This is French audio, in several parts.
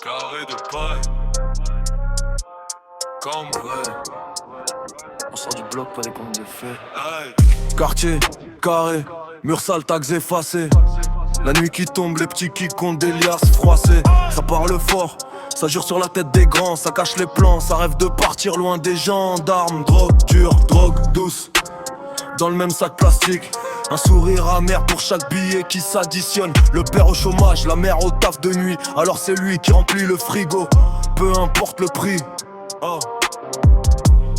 Carré de paille. Comme vrai. On sort du bloc, pas des comptes de fait. Aïe. Quartier, carré, mur sale, tags effacés. La nuit qui tombe, les petits qui comptent des liasses froissées. Ça parle fort, ça jure sur la tête des grands. Ça cache les plans, ça rêve de partir loin des gendarmes. Drogue dure, drogue douce, dans le même sac plastique. Un sourire amer pour chaque billet qui s'additionne. Le père au chômage, la mère au taf de nuit. Alors c'est lui qui remplit le frigo, peu importe le prix. Oh.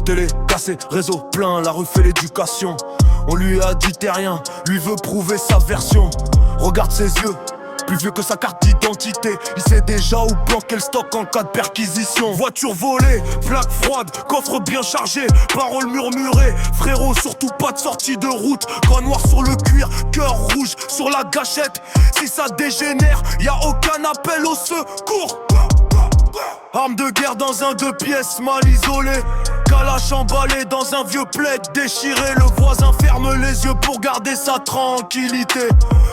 Télé cassée, réseau plein, la rue fait l'éducation. On lui a dit t'es rien, lui veut prouver sa version. Regarde ses yeux, plus vieux que sa carte d'identité. Il sait déjà où planquer le stock en cas de perquisition. Voiture volée, plaque froide, coffre bien chargé, paroles murmurées. Frérot, surtout pas de sortie de route. Gras noir sur le cuir, cœur rouge sur la gâchette. Si ça dégénère, y a aucun appel au secours. Arme de guerre dans un 2 pièces mal isolé. Kalash emballé dans un vieux plaid déchiré. Le voisin ferme les yeux pour garder sa tranquillité.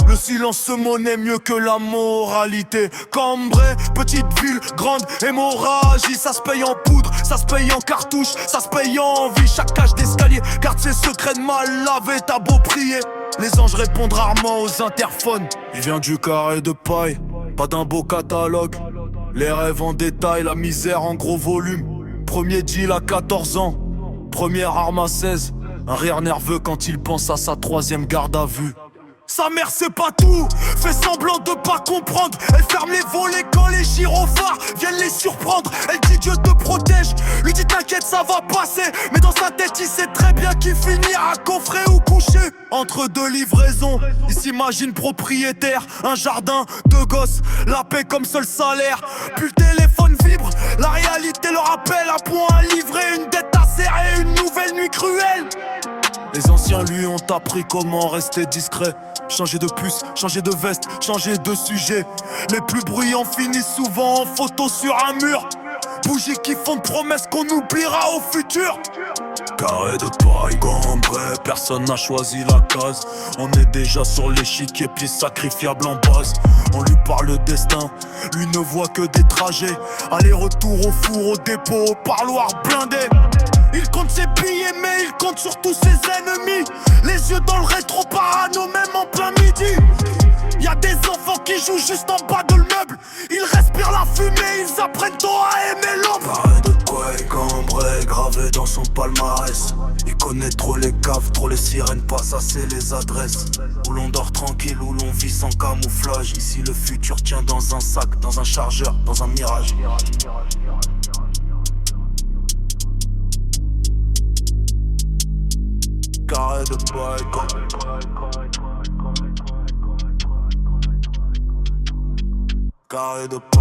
Le silence se monnaie mieux que la moralité. Cambrai, petite ville, grande hémorragie. Ça se paye en poudre, ça se paye en cartouche, ça se paye en vie. Chaque cage d'escalier garde ses secrets de mal lavé. T'as beau prier, les anges répondent rarement aux interphones. Il vient du carré de paille, pas d'un beau catalogue. Les rêves en détail, la misère en gros volume. Premier deal à 14 ans, première arme à 16. Un rire nerveux quand il pense à sa 3e garde à vue. Sa mère c'est pas tout, fait semblant de pas comprendre. Elle ferme les volets quand les gyrophares viennent les surprendre. Elle dit Dieu te protège, lui dit t'inquiète ça va passer. Mais dans sa tête il sait très bien qu'il finira coffré ou couché. Entre deux livraisons, il s'imagine propriétaire. Un jardin, 2 gosses, la paix comme seul salaire. Puis le téléphone vibre, la réalité le rappelle. Un point à livrer, une dette à serrer, une nouvelle nuit cruelle. Les anciens lui ont appris comment rester discret. Changer de puce, changer de veste, changer de sujet. Les plus bruyants finissent souvent en photo sur un mur. Bougies qui font de promesses qu'on oubliera au futur. Carré de paille, cambré, personne n'a choisi la case. On est déjà sur l'échiquier, pied sacrifiable en base. On lui parle le destin, lui ne voit que des trajets. Aller-retour au four, au dépôt, au parloir blindé. Il compte ses billets mais il compte surtout ses ennemis. Les yeux dans le rétro parano même en plein midi. Y'a des enfants qui jouent juste en bas de l'immeuble. Ils respirent la fumée, ils apprennent à aimer l'ombre. Carré de quoi est cambré, gravé dans son palmarès. Il connaît trop les caves, trop les sirènes, pas ça c'est les adresses. Où l'on dort tranquille, où l'on vit sans camouflage. Ici le futur tient dans un sac, dans un chargeur, dans un mirage. Carré de paille, carré de paille.